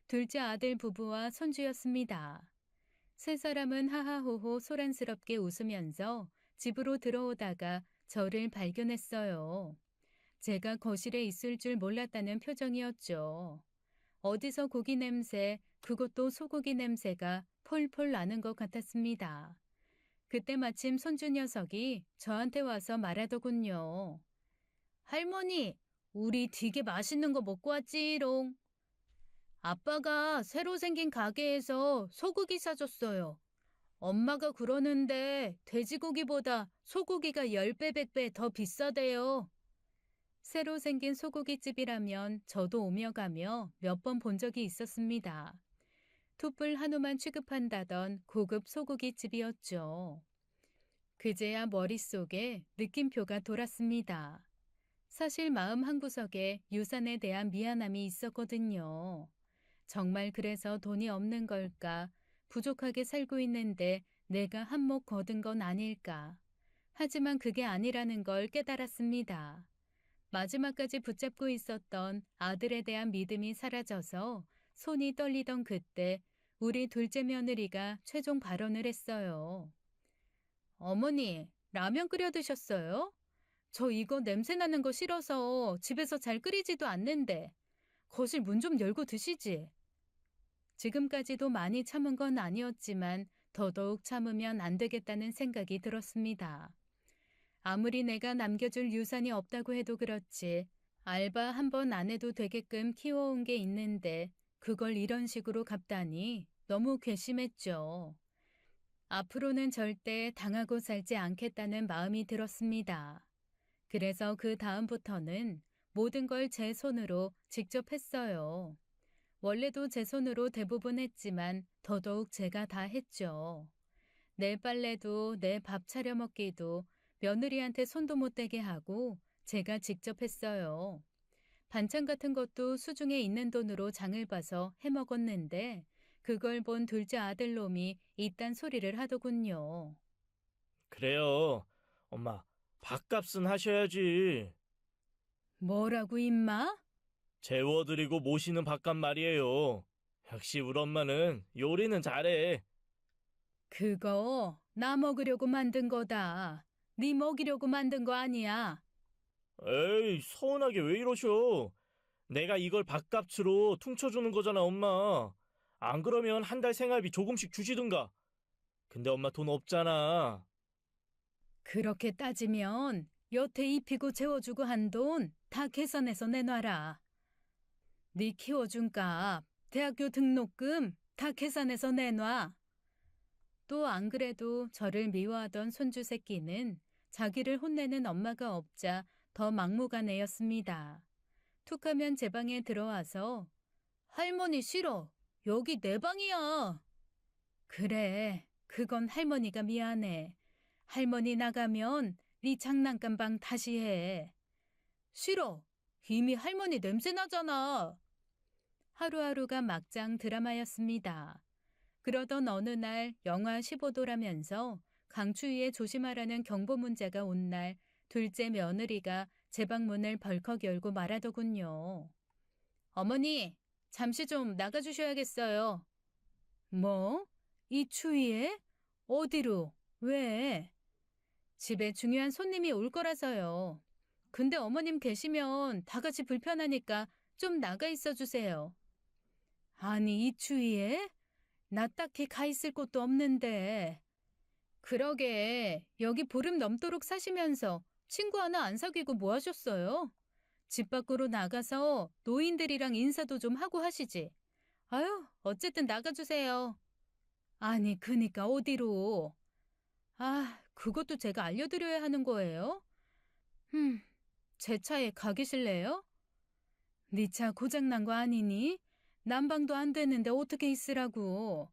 둘째 아들 부부와 손주였습니다. 세 사람은 하하호호 소란스럽게 웃으면서 집으로 들어오다가 저를 발견했어요. 제가 거실에 있을 줄 몰랐다는 표정이었죠. 어디서 고기 냄새, 그것도 소고기 냄새가 폴폴 나는 것 같았습니다. 그때 마침 손주 녀석이 저한테 와서 말하더군요. 할머니, 우리 되게 맛있는 거 먹고 왔지롱. 아빠가 새로 생긴 가게에서 소고기 사줬어요. 엄마가 그러는데 돼지고기보다 소고기가 10배, 100배 더 비싸대요. 새로 생긴 소고기집이라면 저도 오며 가며 몇 번 본 적이 있었습니다. 툭불 한우만 취급한다던 고급 소고기집이었죠. 그제야 머릿속에 느낌표가 돌았습니다. 사실 마음 한구석에 유산에 대한 미안함이 있었거든요. 정말 그래서 돈이 없는 걸까? 부족하게 살고 있는데 내가 한몫 거둔 건 아닐까? 하지만 그게 아니라는 걸 깨달았습니다. 마지막까지 붙잡고 있었던 아들에 대한 믿음이 사라져서 손이 떨리던 그때 우리 둘째 며느리가 최종 발언을 했어요. 어머니, 라면 끓여 드셨어요? 저 이거 냄새 나는 거 싫어서 집에서 잘 끓이지도 않는데 거실 문 좀 열고 드시지. 지금까지도 많이 참은 건 아니었지만 더더욱 참으면 안 되겠다는 생각이 들었습니다. 아무리 내가 남겨줄 유산이 없다고 해도 그렇지 알바 한 번 안 해도 되게끔 키워온 게 있는데 그걸 이런 식으로 갚다니 너무 괘씸했죠. 앞으로는 절대 당하고 살지 않겠다는 마음이 들었습니다. 그래서 그 다음부터는 모든 걸 제 손으로 직접 했어요. 원래도 제 손으로 대부분 했지만 더더욱 제가 다 했죠. 내 빨래도 내 밥 차려 먹기도 며느리한테 손도 못 대게 하고 제가 직접 했어요. 반찬 같은 것도 수중에 있는 돈으로 장을 봐서 해먹었는데 그걸 본 둘째 아들놈이 이딴 소리를 하더군요. 그래요. 엄마, 밥값은 하셔야지. 뭐라고 임마? 재워드리고 모시는 밥값 말이에요. 역시 우리 엄마는 요리는 잘해. 그거 나 먹으려고 만든 거다. 네 먹이려고 만든 거 아니야. 에이, 서운하게 왜 이러셔? 내가 이걸 밥값으로 퉁쳐주는 거잖아, 엄마. 안 그러면 한 달 생활비 조금씩 주시든가. 근데 엄마 돈 없잖아. 그렇게 따지면 여태 입히고 재워주고 한 돈 다 계산해서 내놔라. 네 키워준 값, 대학교 등록금 다 계산해서 내놔. 또 안 그래도 저를 미워하던 손주 새끼는 자기를 혼내는 엄마가 없자 더 막무가내였습니다. 툭하면 제 방에 들어와서 할머니 싫어. 여기 내 방이야. 그래, 그건 할머니가 미안해. 할머니 나가면 네 장난감 방 다시 해. 싫어. 이미 할머니 냄새 나잖아. 하루하루가 막장 드라마였습니다. 그러던 어느 날 영하 15도라면서 강추위에 조심하라는 경보 문자가 온 날 둘째 며느리가 제 방문을 벌컥 열고 말하더군요. 어머니, 잠시 좀 나가주셔야겠어요. 뭐? 이 추위에? 어디로? 왜? 집에 중요한 손님이 올 거라서요. 근데 어머님 계시면 다 같이 불편하니까 좀 나가 있어 주세요. 아니, 이 추위에? 나 딱히 가 있을 곳도 없는데. 그러게, 여기 보름 넘도록 사시면서 친구 하나 안 사귀고 뭐 하셨어요? 집 밖으로 나가서 노인들이랑 인사도 좀 하고 하시지. 아유, 어쨌든 나가주세요. 아니, 그니까 어디로? 아, 그것도 제가 알려드려야 하는 거예요? 제 차에 가 계실래요? 네 차 고장난 거 아니니? 난방도 안 되는데 어떻게 있으라고.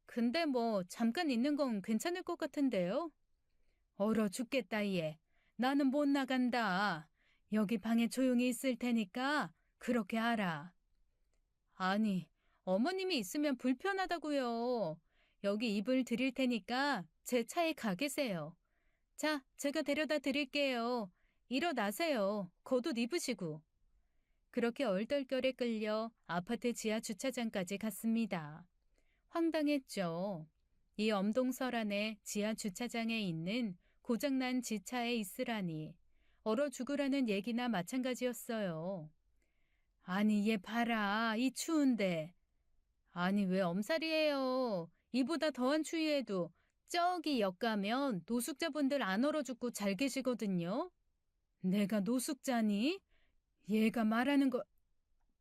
근데 뭐 잠깐 있는 건 괜찮을 것 같은데요? 얼어 죽겠다 얘. 나는 못 나간다. 여기 방에 조용히 있을 테니까 그렇게 알아. 아니, 어머님이 있으면 불편하다고요. 여기 이불 드릴 테니까 제 차에 가 계세요. 자, 제가 데려다 드릴게요. 일어나세요. 겉옷 입으시고. 그렇게 얼떨결에 끌려 아파트 지하 주차장까지 갔습니다. 황당했죠. 이 엄동설안의 지하 주차장에 있는 고장난 지차에 있으라니 얼어 죽으라는 얘기나 마찬가지였어요. 아니 얘 봐라 이 추운데. 아니 왜 엄살이에요. 이보다 더한 추위에도 저기 역 가면 노숙자분들 안 얼어 죽고 잘 계시거든요. 내가 노숙자니? 얘가 말하는 거.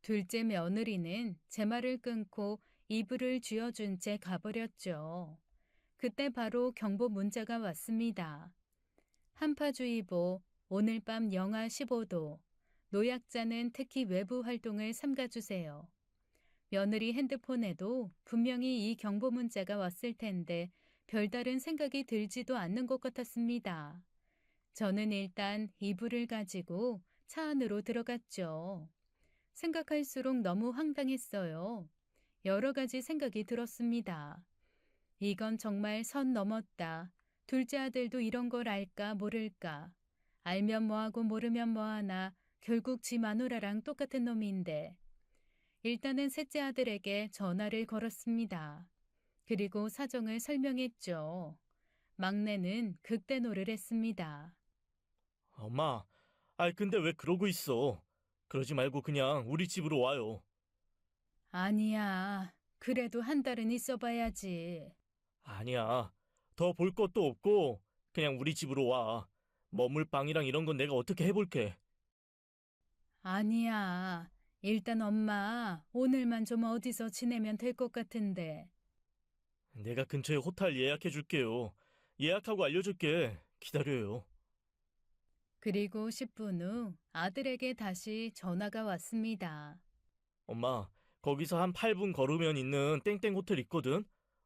둘째 며느리는 제 말을 끊고 이불을 쥐어준 채 가버렸죠. 그때 바로 경보 문자가 왔습니다. 한파주의보, 오늘 밤 영하 15도, 노약자는 특히 외부 활동을 삼가주세요. 며느리 핸드폰에도 분명히 이 경보 문자가 왔을 텐데 별다른 생각이 들지도 않는 것 같았습니다. 저는 일단 이불을 가지고 차 안으로 들어갔죠. 생각할수록 너무 황당했어요. 여러 가지 생각이 들었습니다. 이건 정말 선 넘었다. 둘째 아들도 이런 걸 알까 모를까. 알면 뭐하고 모르면 뭐하나 결국 지 마누라랑 똑같은 놈인데. 일단은 셋째 아들에게 전화를 걸었습니다. 그리고 사정을 설명했죠. 막내는 극대노를 했습니다. 엄마, 근데 왜 그러고 있어? 그러지 말고 그냥 우리 집으로 와요. 아니야. 그래도 한 달은 있어봐야지. 아니야. 더 볼 것도 없고 그냥 우리 집으로 와. 머물 방이랑 이런 건 내가 어떻게 해볼게. 아니야. 일단 엄마 오늘만 좀 어디서 지내면 될 것 같은데. 내가 근처에 호텔 예약해줄게요. 예약하고 알려줄게. 기다려요. 그리고 10분 후 아들에게 다시 전화가 왔습니다. 엄마, 거기서 한 8분 걸으면 있는 땡땡 호텔 있거든?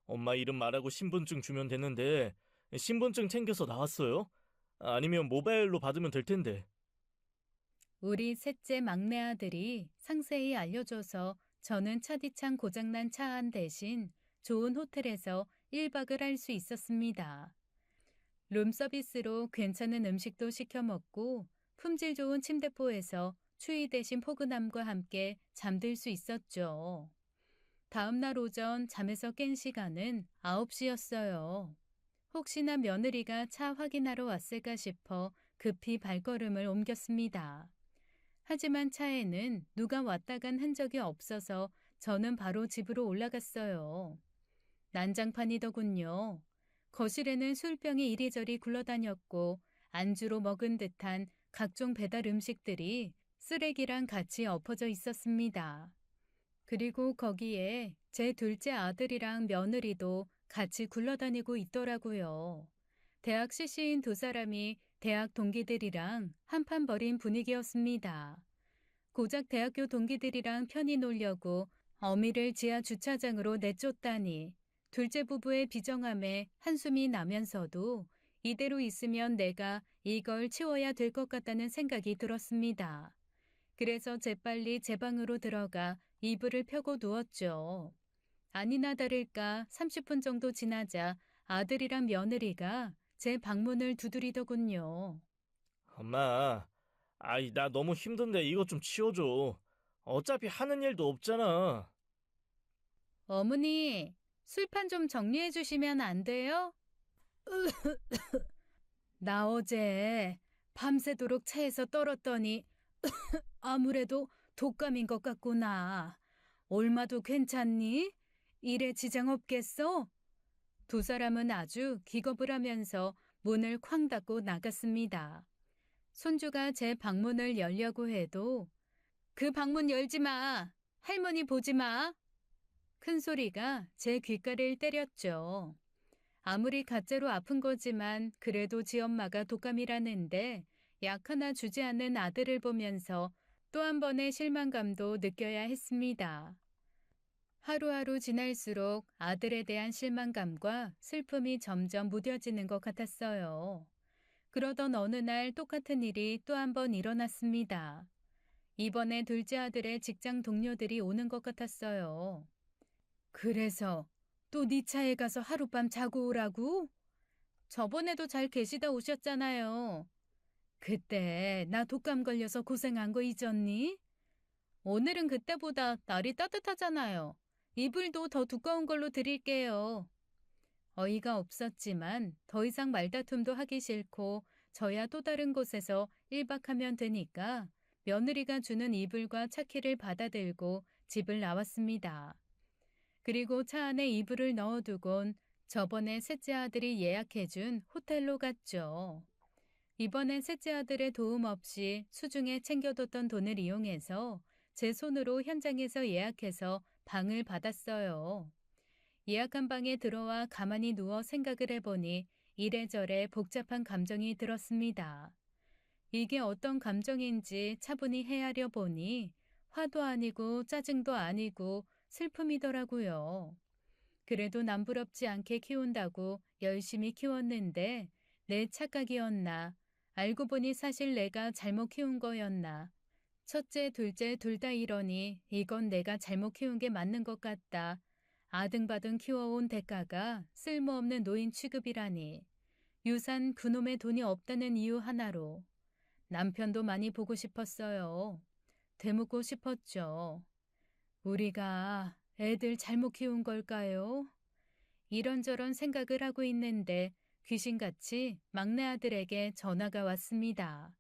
엄마 이름 말하고 신분증 주면 되는데 신분증 챙겨서 나왔어요? 아니면 모바일로 받으면 될 텐데. 우리 셋째 막내 아들이 상세히 알려줘서 저는 차디찬 고장난 차 안 대신 좋은 호텔에서 1박을 할 수 있었습니다. 룸서비스로 괜찮은 음식도 시켜 먹고 품질 좋은 침대포에서 추위 대신 포근함과 함께 잠들 수 있었죠. 다음 날 오전 잠에서 깬 시간은 9시였어요. 혹시나 며느리가 차 확인하러 왔을까 싶어 급히 발걸음을 옮겼습니다. 하지만 차에는 누가 왔다 간 흔적이 없어서 저는 바로 집으로 올라갔어요. 난장판이더군요. 거실에는 술병이 이리저리 굴러다녔고 안주로 먹은 듯한 각종 배달 음식들이 쓰레기랑 같이 엎어져 있었습니다. 그리고 거기에 제 둘째 아들이랑 며느리도 같이 굴러다니고 있더라고요. 대학 CC인 두 사람이 대학 동기들이랑 한판 벌인 분위기였습니다. 고작 대학교 동기들이랑 편히 놀려고 어미를 지하 주차장으로 내쫓다니 둘째 부부의 비정함에 한숨이 나면서도 이대로 있으면 내가 이걸 치워야 될 것 같다는 생각이 들었습니다. 그래서 재빨리 제 방으로 들어가 이불을 펴고 누웠죠. 아니나 다를까 30분 정도 지나자 아들이랑 며느리가 제 방문을 두드리더군요. 엄마, 아이, 나 너무 힘든데 이것 좀 치워줘. 어차피 하는 일도 없잖아. 어머니, 술판 좀 정리해 주시면 안 돼요? 나 어제 밤새도록 차에서 떨었더니 아무래도 독감인 것 같구나. 올마도 괜찮니? 일에 지장 없겠어? 두 사람은 아주 기겁을 하면서 문을 쾅 닫고 나갔습니다. 손주가 제 방문을 열려고 해도 그 방문 열지 마. 할머니 보지 마. 큰 소리가 제 귓가를 때렸죠. 아무리 가짜로 아픈 거지만 그래도 지 엄마가 독감이라는데 약 하나 주지 않는 아들을 보면서 또 한 번의 실망감도 느껴야 했습니다. 하루하루 지날수록 아들에 대한 실망감과 슬픔이 점점 무뎌지는 것 같았어요. 그러던 어느 날 똑같은 일이 또 한 번 일어났습니다. 이번에 둘째 아들의 직장 동료들이 오는 것 같았어요. 그래서 또 네 차에 가서 하룻밤 자고 오라고? 저번에도 잘 계시다 오셨잖아요. 그때 나 독감 걸려서 고생한 거 잊었니? 오늘은 그때보다 날이 따뜻하잖아요. 이불도 더 두꺼운 걸로 드릴게요. 어이가 없었지만 더 이상 말다툼도 하기 싫고 저야 또 다른 곳에서 1박하면 되니까 며느리가 주는 이불과 차키를 받아들고 집을 나왔습니다. 그리고 차 안에 이불을 넣어두곤 저번에 셋째 아들이 예약해준 호텔로 갔죠. 이번엔 셋째 아들의 도움 없이 수중에 챙겨뒀던 돈을 이용해서 제 손으로 현장에서 예약해서 방을 받았어요. 예약한 방에 들어와 가만히 누워 생각을 해보니 이래저래 복잡한 감정이 들었습니다. 이게 어떤 감정인지 차분히 헤아려 보니 화도 아니고 짜증도 아니고 슬픔이더라고요. 그래도 남부럽지 않게 키운다고 열심히 키웠는데 내 착각이었나? 알고 보니 사실 내가 잘못 키운 거였나? 첫째, 둘째 둘 다 이러니 이건 내가 잘못 키운 게 맞는 것 같다. 아등바등 키워온 대가가 쓸모없는 노인 취급이라니. 유산 그놈의 돈이 없다는 이유 하나로. 남편도 많이 보고 싶었어요. 되묻고 싶었죠. 우리가 애들 잘못 키운 걸까요? 이런저런 생각을 하고 있는데 귀신같이 막내 아들에게 전화가 왔습니다.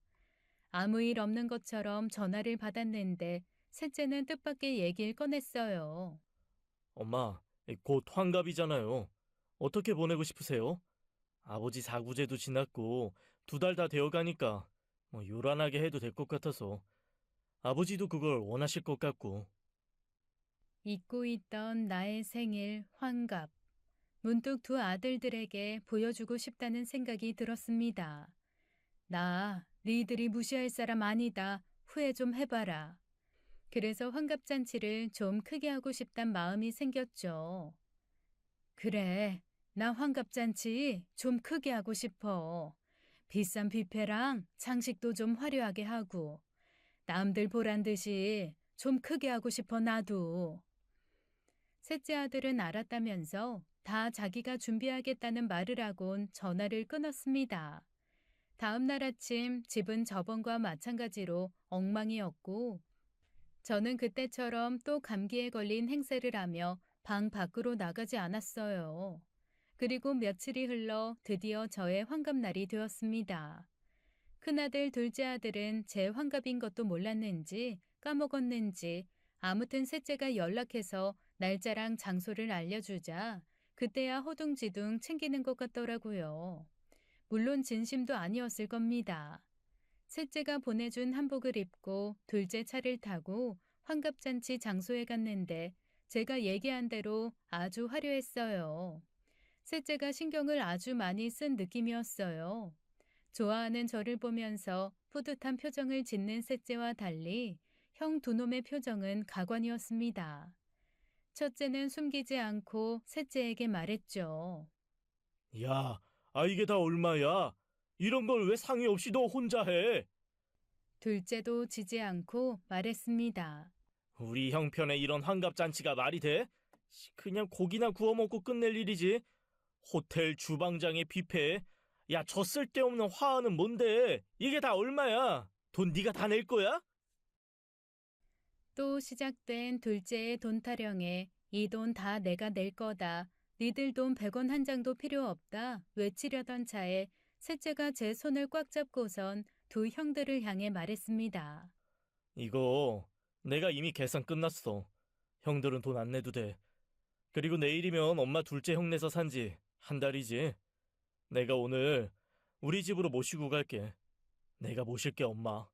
아무 일 없는 것처럼 전화를 받았는데 셋째는 뜻밖의 얘기를 꺼냈어요. 엄마, 곧 환갑이잖아요. 어떻게 보내고 싶으세요? 아버지 사구제도 지났고 2달 다 되어가니까 요란하게 해도 될 것 같아서. 아버지도 그걸 원하실 것 같고. 잊고 있던 나의 생일 환갑. 문득 두 아들들에게 보여주고 싶다는 생각이 들었습니다. 나 니들이 무시할 사람 아니다. 후회 좀 해봐라. 그래서 환갑잔치를 좀 크게 하고 싶단 마음이 생겼죠. 그래, 나 환갑잔치 좀 크게 하고 싶어. 비싼 뷔페랑 장식도 좀 화려하게 하고. 남들 보란 듯이 좀 크게 하고 싶어 나도. 셋째 아들은 알았다면서 다 자기가 준비하겠다는 말을 하곤 전화를 끊었습니다. 다음 날 아침 집은 저번과 마찬가지로 엉망이었고 저는 그때처럼 또 감기에 걸린 행세를 하며 방 밖으로 나가지 않았어요. 그리고 며칠이 흘러 드디어 저의 환갑날이 되었습니다. 큰아들, 둘째 아들은 제 환갑인 것도 몰랐는지 까먹었는지 아무튼 셋째가 연락해서 날짜랑 장소를 알려주자 그때야 허둥지둥 챙기는 것 같더라고요. 물론 진심도 아니었을 겁니다. 셋째가 보내준 한복을 입고 둘째 차를 타고 환갑잔치 장소에 갔는데 제가 얘기한 대로 아주 화려했어요. 셋째가 신경을 아주 많이 쓴 느낌이었어요. 좋아하는 저를 보면서 뿌듯한 표정을 짓는 셋째와 달리 형 두 놈의 표정은 가관이었습니다. 첫째는 숨기지 않고 셋째에게 말했죠. 야, 이게 다 얼마야? 이런 걸 왜 상의 없이 너 혼자 해? 둘째도 지지 않고 말했습니다. 우리 형편에 이런 환갑잔치가 말이 돼? 그냥 고기나 구워 먹고 끝낼 일이지. 호텔 주방장의 뷔페. 야, 저 쓸데없는 화환은 뭔데? 이게 다 얼마야? 돈 네가 다 낼 거야? 또 시작된 둘째의 돈 타령에 이 돈 다 내가 낼 거다. 니들 돈 100원 한 장도 필요 없다. 외치려던 차에 셋째가 제 손을 꽉 잡고선 두 형들을 향해 말했습니다. 이거 내가 이미 계산 끝났어. 형들은 돈 안 내도 돼. 그리고 내일이면 엄마 둘째 형 내서 산지 한 달이지. 내가 오늘 우리 집으로 모시고 갈게. 내가 모실게, 엄마.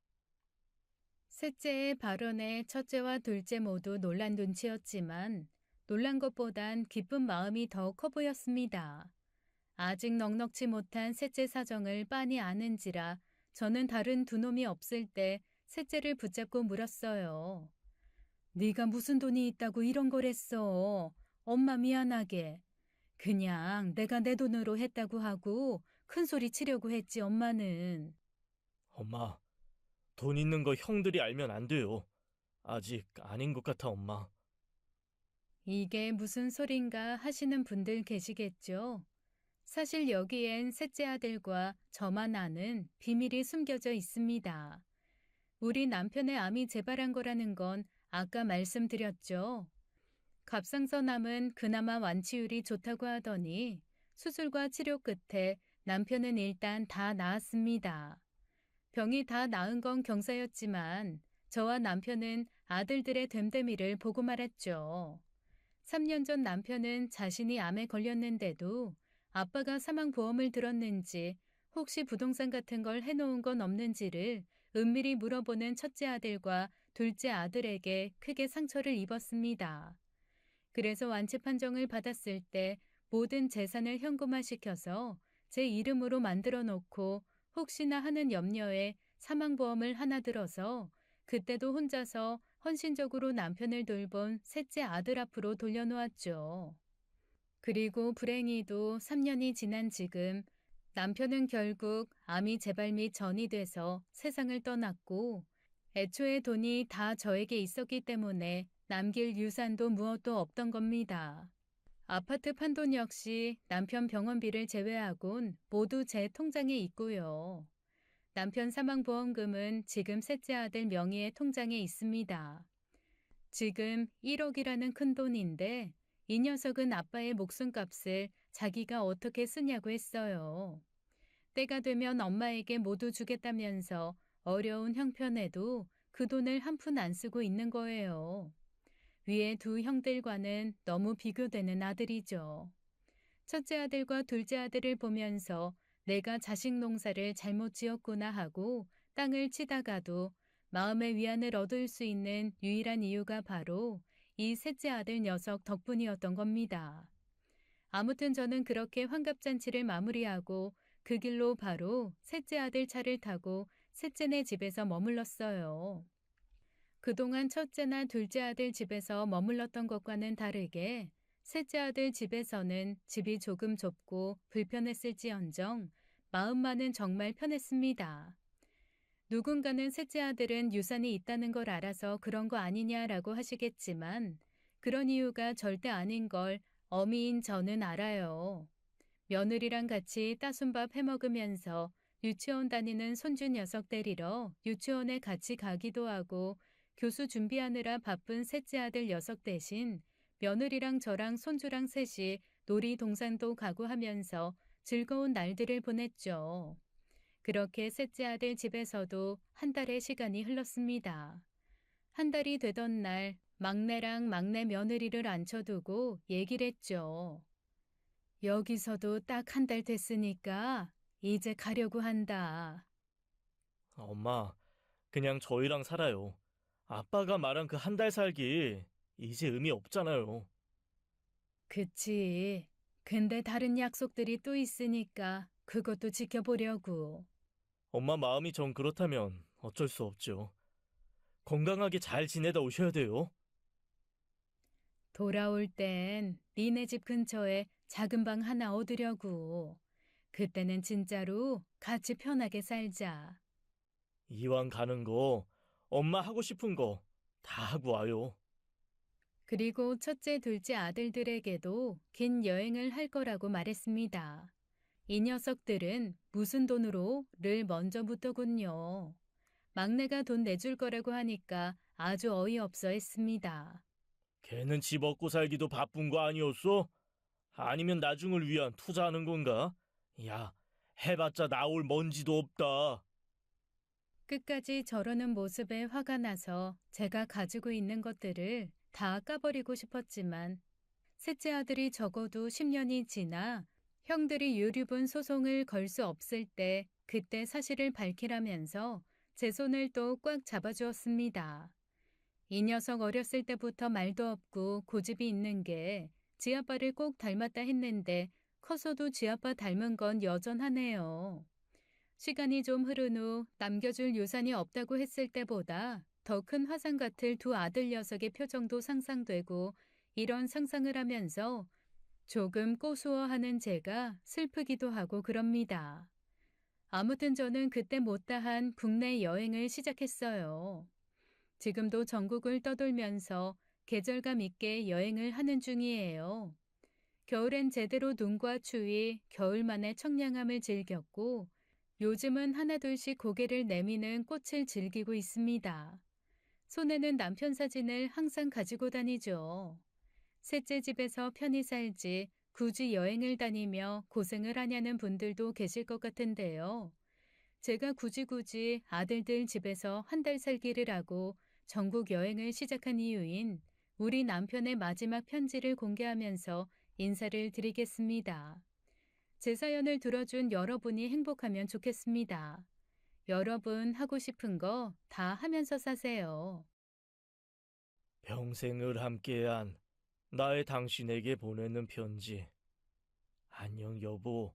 셋째의 발언에 첫째와 둘째 모두 놀란 눈치였지만 놀란 것보단 기쁜 마음이 더 커 보였습니다. 아직 넉넉지 못한 셋째 사정을 빤히 아는지라 저는 다른 두 놈이 없을 때 셋째를 붙잡고 물었어요. 네가 무슨 돈이 있다고 이런 걸 했어. 엄마 미안하게. 그냥 내가 내 돈으로 했다고 하고 큰 소리 치려고 했지 엄마는. 엄마, 돈 있는 거 형들이 알면 안 돼요. 아직 아닌 것 같아, 엄마. 이게 무슨 소린가 하시는 분들 계시겠죠? 사실 여기엔 셋째 아들과 저만 아는 비밀이 숨겨져 있습니다. 우리 남편의 암이 재발한 거라는 건 아까 말씀드렸죠. 갑상선암은 그나마 완치율이 좋다고 하더니 수술과 치료 끝에 남편은 일단 다 나았습니다. 병이 다 나은 건 경사였지만 저와 남편은 아들들의 됨됨이를 보고 말았죠. 3년 전 남편은 자신이 암에 걸렸는데도 아빠가 사망보험을 들었는지 혹시 부동산 같은 걸 해놓은 건 없는지를 은밀히 물어보는 첫째 아들과 둘째 아들에게 크게 상처를 입었습니다. 그래서 완치 판정을 받았을 때 모든 재산을 현금화시켜서 제 이름으로 만들어 놓고 혹시나 하는 염려에 사망보험을 하나 들어서 그때도 혼자서 헌신적으로 남편을 돌본 셋째 아들 앞으로 돌려놓았죠. 그리고 불행히도 3년이 지난 지금 남편은 결국 암이 재발 및 전이 돼서 세상을 떠났고 애초에 돈이 다 저에게 있었기 때문에 남길 유산도 무엇도 없던 겁니다. 아파트 판돈 역시 남편 병원비를 제외하곤 모두 제 통장에 있고요. 남편 사망보험금은 지금 셋째 아들 명의의 통장에 있습니다. 지금 1억이라는 큰 돈인데 이 녀석은 아빠의 목숨값을 자기가 어떻게 쓰냐고 했어요. 때가 되면 엄마에게 모두 주겠다면서 어려운 형편에도 그 돈을 한 푼 안 쓰고 있는 거예요. 위에 두 형들과는 너무 비교되는 아들이죠. 첫째 아들과 둘째 아들을 보면서 내가 자식 농사를 잘못 지었구나 하고 땅을 치다가도 마음의 위안을 얻을 수 있는 유일한 이유가 바로 이 셋째 아들 녀석 덕분이었던 겁니다. 아무튼 저는 그렇게 환갑잔치를 마무리하고 그 길로 바로 셋째 아들 차를 타고 셋째네 집에서 머물렀어요. 그동안 첫째나 둘째 아들 집에서 머물렀던 것과는 다르게 셋째 아들 집에서는 집이 조금 좁고 불편했을지언정 마음만은 정말 편했습니다. 누군가는 셋째 아들은 유산이 있다는 걸 알아서 그런 거 아니냐라고 하시겠지만 그런 이유가 절대 아닌 걸 어미인 저는 알아요. 며느리랑 같이 따순밥 해먹으면서 유치원 다니는 손주 녀석 데리러 유치원에 같이 가기도 하고 교수 준비하느라 바쁜 셋째 아들 녀석 대신 며느리랑 저랑 손주랑 셋이 놀이동산도 가고 하면서 즐거운 날들을 보냈죠. 그렇게 셋째 아들 집에서도 한 달의 시간이 흘렀습니다. 한 달이 되던 날 막내랑 막내 며느리를 앉혀두고 얘기를 했죠. 여기서도 딱 한 달 됐으니까 이제 가려고 한다. 엄마, 그냥 저희랑 살아요. 아빠가 말한 그 한 달 살기 이제 의미 없잖아요. 그치. 근데 다른 약속들이 또 있으니까 그것도 지켜보려고. 엄마 마음이 정 그렇다면 어쩔 수 없죠. 건강하게 잘 지내다 오셔야 돼요. 돌아올 땐 니네 집 근처에 작은 방 하나 얻으려고. 그때는 진짜로 같이 편하게 살자. 이왕 가는 거 엄마 하고 싶은 거 다 하고 와요. 그리고 첫째, 둘째 아들들에게도 긴 여행을 할 거라고 말했습니다. 이 녀석들은 무슨 돈으로를 먼저 묻더군요. 막내가 돈 내줄 거라고 하니까 아주 어이없어 했습니다. 걔는 집 얻고 살기도 바쁜 거 아니었어? 아니면 나중을 위한 투자하는 건가? 야, 해봤자 나올 먼지도 없다. 끝까지 저러는 모습에 화가 나서 제가 가지고 있는 것들을 다 까버리고 싶었지만 셋째 아들이 적어도 10년이 지나 형들이 유류분 소송을 걸 수 없을 때 그때 사실을 밝히라면서 제 손을 또 꽉 잡아주었습니다. 이 녀석 어렸을 때부터 말도 없고 고집이 있는 게 지아빠를 꼭 닮았다 했는데 커서도 지아빠 닮은 건 여전하네요. 시간이 좀 흐른 후 남겨줄 유산이 없다고 했을 때보다 더 큰 화산 같을 두 아들 녀석의 표정도 상상되고 이런 상상을 하면서 조금 고수어하는 제가 슬프기도 하고 그럽니다. 아무튼 저는 그때 못다한 국내 여행을 시작했어요. 지금도 전국을 떠돌면서 계절감 있게 여행을 하는 중이에요. 겨울엔 제대로 눈과 추위, 겨울만의 청량함을 즐겼고 요즘은 하나둘씩 고개를 내미는 꽃을 즐기고 있습니다. 손에는 남편 사진을 항상 가지고 다니죠. 셋째 집에서 편히 살지 굳이 여행을 다니며 고생을 하냐는 분들도 계실 것 같은데요. 제가 굳이 아들들 집에서 한 달 살기를 하고 전국 여행을 시작한 이유인 우리 남편의 마지막 편지를 공개하면서 인사를 드리겠습니다. 제 사연을 들어준 여러분이 행복하면 좋겠습니다. 여러분 하고 싶은 거 다 하면서 사세요. 평생을 함께한 나의 당신에게 보내는 편지. 안녕 여보.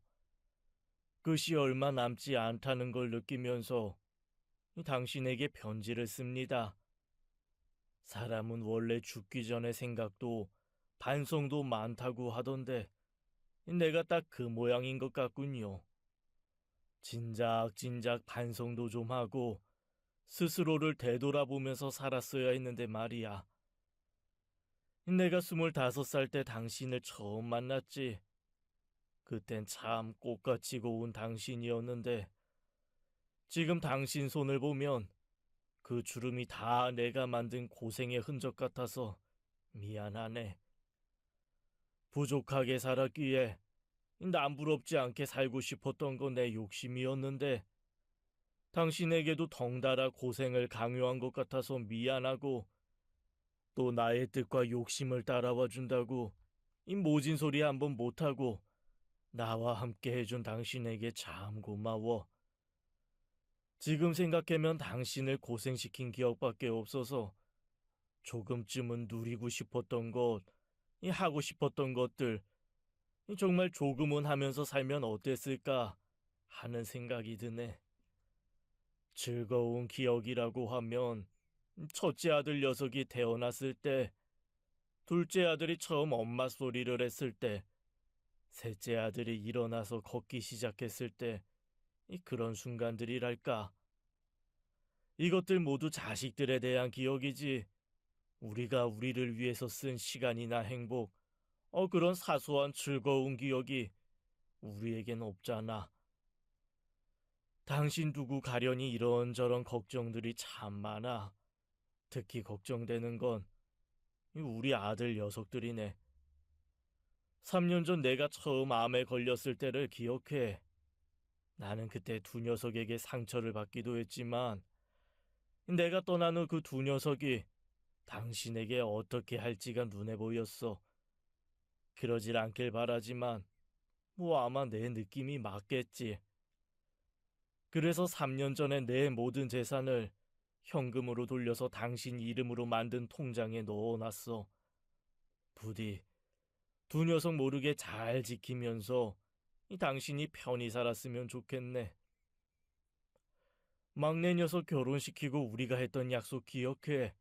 끝이 얼마 남지 않다는 걸 느끼면서 당신에게 편지를 씁니다. 사람은 원래 죽기 전에 생각도 반성도 많다고 하던데 내가 딱 그 모양인 것 같군요. 진작 반성도 좀 하고 스스로를 되돌아보면서 살았어야 했는데 말이야. 내가 25살 때 당신을 처음 만났지. 그땐 참 꽃같이 고운 당신이었는데 지금 당신 손을 보면 그 주름이 다 내가 만든 고생의 흔적 같아서 미안하네. 부족하게 살았기에 남부럽지 않게 살고 싶었던 건 내 욕심이었는데 당신에게도 덩달아 고생을 강요한 것 같아서 미안하고 또 나의 뜻과 욕심을 따라와 준다고 이 모진 소리 한번 못하고 나와 함께 해준 당신에게 참 고마워. 지금 생각하면 당신을 고생시킨 기억밖에 없어서 조금쯤은 누리고 싶었던 것, 이 하고 싶었던 것들, 이 정말 조금은 하면서 살면 어땠을까 하는 생각이 드네. 즐거운 기억이라고 하면 첫째 아들 녀석이 태어났을 때, 둘째 아들이 처음 엄마 소리를 했을 때, 셋째 아들이 일어나서 걷기 시작했을 때, 이 그런 순간들이랄까. 이것들 모두 자식들에 대한 기억이지. 우리가 우리를 위해서 쓴 시간이나 행복, 그런 사소한 즐거운 기억이 우리에겐 없잖아. 당신 두고 가려니 이런저런 걱정들이 참 많아. 특히 걱정되는 건 우리 아들 녀석들이네. 3년 전 내가 처음 암에 걸렸을 때를 기억해. 나는 그때 두 녀석에게 상처를 받기도 했지만 내가 떠난 후 그 두 녀석이 당신에게 어떻게 할지가 눈에 보였어. 그러질 않길 바라지만 뭐 아마 내 느낌이 맞겠지. 그래서 3년 전에 내 모든 재산을 현금으로 돌려서 당신 이름으로 만든 통장에 넣어놨어. 부디 두 녀석 모르게 잘 지키면서 이 당신이 편히 살았으면 좋겠네. 막내 녀석 결혼시키고 우리가 했던 약속 기억해.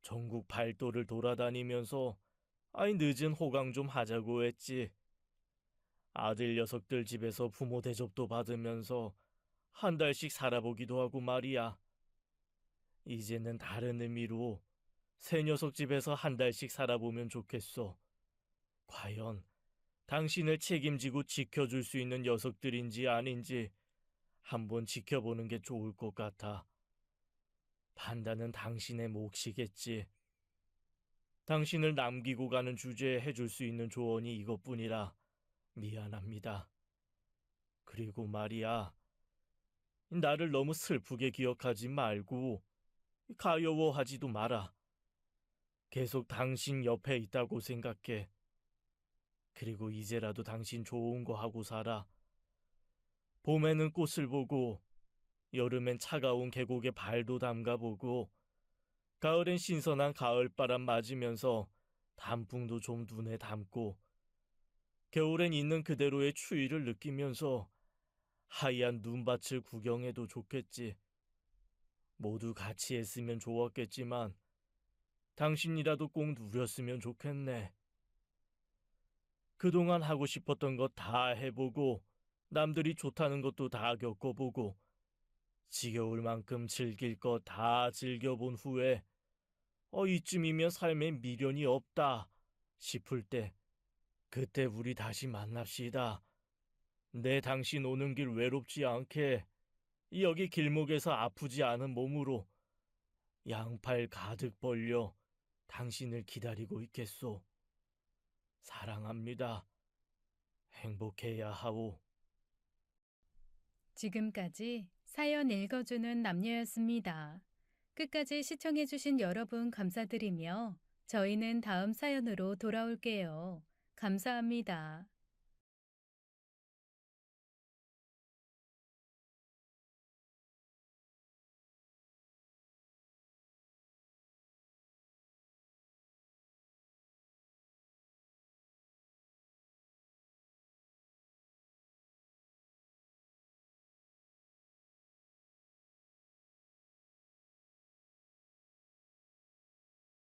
전국 팔도를 돌아다니면서 늦은 호강 좀 하자고 했지. 아들 녀석들 집에서 부모 대접도 받으면서 한 달씩 살아보기도 하고 말이야. 이제는 다른 의미로 새 녀석 집에서 한 달씩 살아보면 좋겠어. 과연 당신을 책임지고 지켜줄 수 있는 녀석들인지 아닌지 한번 지켜보는 게 좋을 것 같아. 판단은 당신의 몫이겠지. 당신을 남기고 가는 주제에 해줄 수 있는 조언이 이것뿐이라 미안합니다. 그리고 말이야, 나를 너무 슬프게 기억하지 말고 가여워하지도 마라. 계속 당신 옆에 있다고 생각해. 그리고 이제라도 당신 좋은 거 하고 살아. 봄에는 꽃을 보고, 여름엔 차가운 계곡에 발도 담가보고, 가을엔 신선한 가을바람 맞으면서 단풍도 좀 눈에 담고, 겨울엔 있는 그대로의 추위를 느끼면서 하얀 눈밭을 구경해도 좋겠지. 모두 같이 했으면 좋았겠지만 당신이라도 꼭 누렸으면 좋겠네. 그동안 하고 싶었던 것 다 해보고 남들이 좋다는 것도 다 겪어보고 지겨울 만큼 즐길 것 다 즐겨본 후에 이쯤이면 삶에 미련이 없다 싶을 때 그때 우리 다시 만납시다. 내 당신 오는 길 외롭지 않게 여기 길목에서 아프지 않은 몸으로 양팔 가득 벌려 당신을 기다리고 있겠소. 사랑합니다. 행복해야 하오. 지금까지 사연 읽어주는 남녀였습니다. 끝까지 시청해주신 여러분 감사드리며 저희는 다음 사연으로 돌아올게요. 감사합니다.